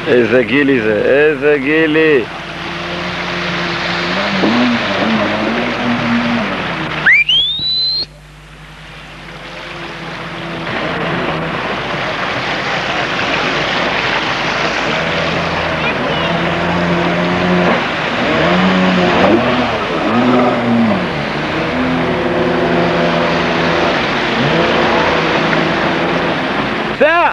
איזה גילי זה, איזה גילי. סע!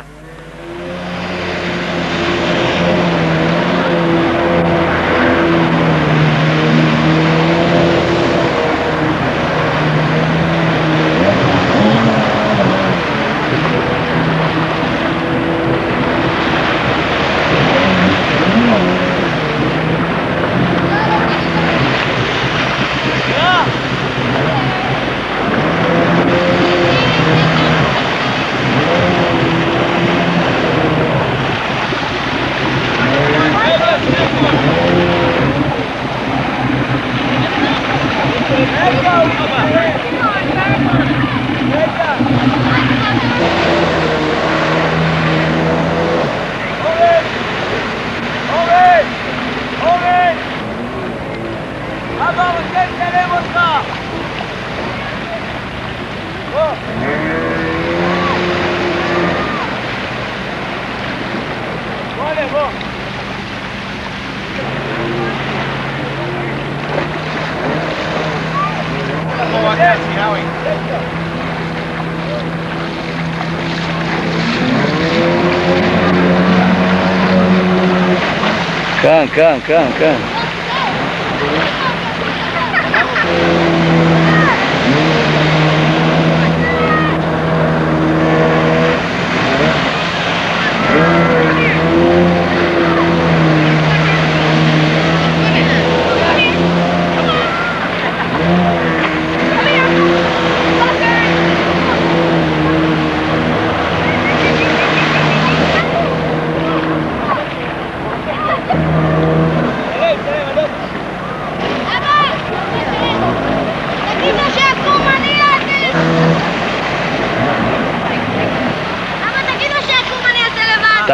כאן.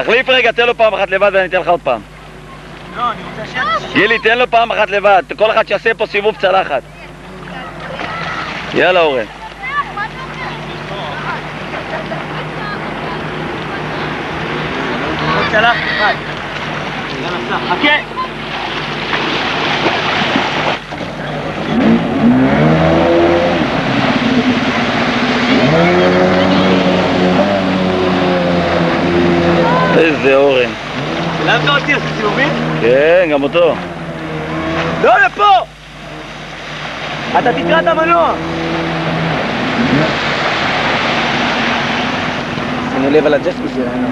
תחליף רגע, תן לו פעם אחת לבד ואני אתן לך עוד פעם. לא, אני רוצה שאת... גילי, תן לו פעם אחת לבד, כל אחד שיעשה פה סיבוב צלחת. יאללה אורן. צלח, אחד. חכה! איזה אורן. למה אותי עושה סיבובית? כן, גם אותו. לא לפה! אתה תקרא את המנוע! שימו לב על הג'סקי שלנו.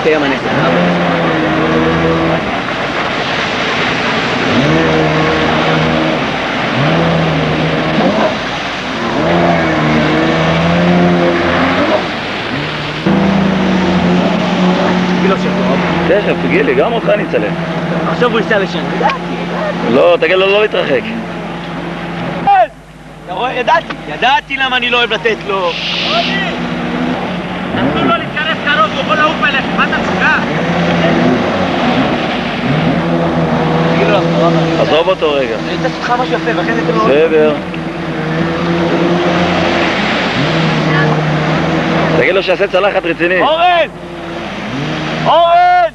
תראה ימנס. תכף, גילי, גם אותך אני אצלם. עכשיו הוא ייסע לשם. לא, תגיד לו לא להתרחק. אתה רואה? ידעתי למה אני לא אוהב לתת לו. אסור לו להתקרב קרוב, הוא יכול לעוף אליך, מה אתה משוגע? עזוב אותו רגע. אני רוצה לעשות לך משהו יפה, ואחרי זה תראו... בסדר. תגיד לו שיעשה צלחת רציני. אורן! אורן!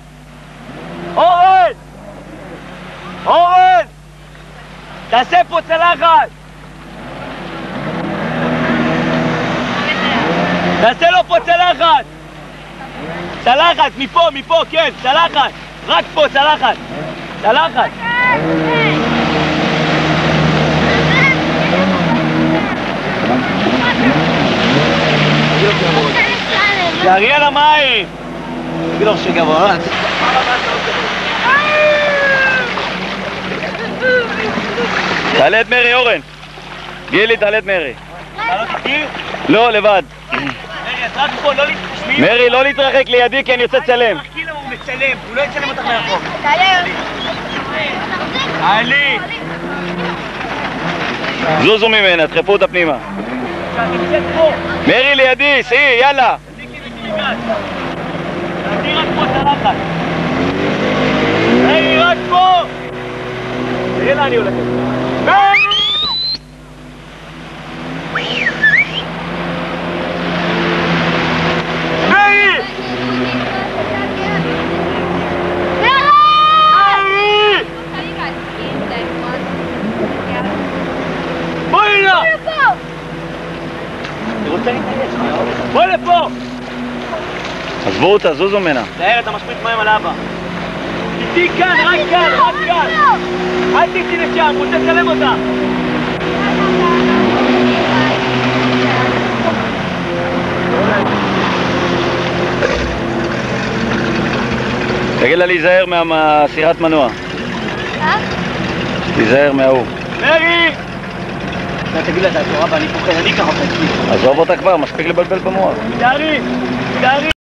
אורן! אורן! תעשה פה צלחת! תעשה לו פה צלחת! צלחת, מפה, כן, צלחת! רק פה, צלחת! צלחת! תערי על המים! תגיד לו שגבוה. תעלה את מרי, אורן. גילי, תעלה את מרי. אתה לא תכיר? לא, לבד. מרי, אז רק פה, לא להתחשמי. מרי, לא להתרחק לידי כי אני יוצא צלם. הוא מצלם, הוא לא יצלם אותך מהרחוב. עלי! זוזו ממנה, דחפו אותה פנימה. נמצאת פה. מרי לידי, סעי, יאללה. תדליקי ותיגש. אני רק פה, צלחת. מרי, רק פה! תראה לאן אני הולכת. מרי! מרי! בואי הנה! אני רוצה להתנגש. בואי לפה! עזבו אותה, זוזו ממנה. תאר, אתה משפריץ מים על אבא. איתי כאן, רק כאן, רק כאן. אל תיתי לשם, רוצה לצלם אותה. תגיד לה להיזהר מהסירת מנוע. תיזהר מההוא. מרי! תגיד לה, אתה תורה ואני פוחד, אני אקח אותה אצלי. עזוב אותה כבר, מספיק לבלבל במוח. תארי! תארי!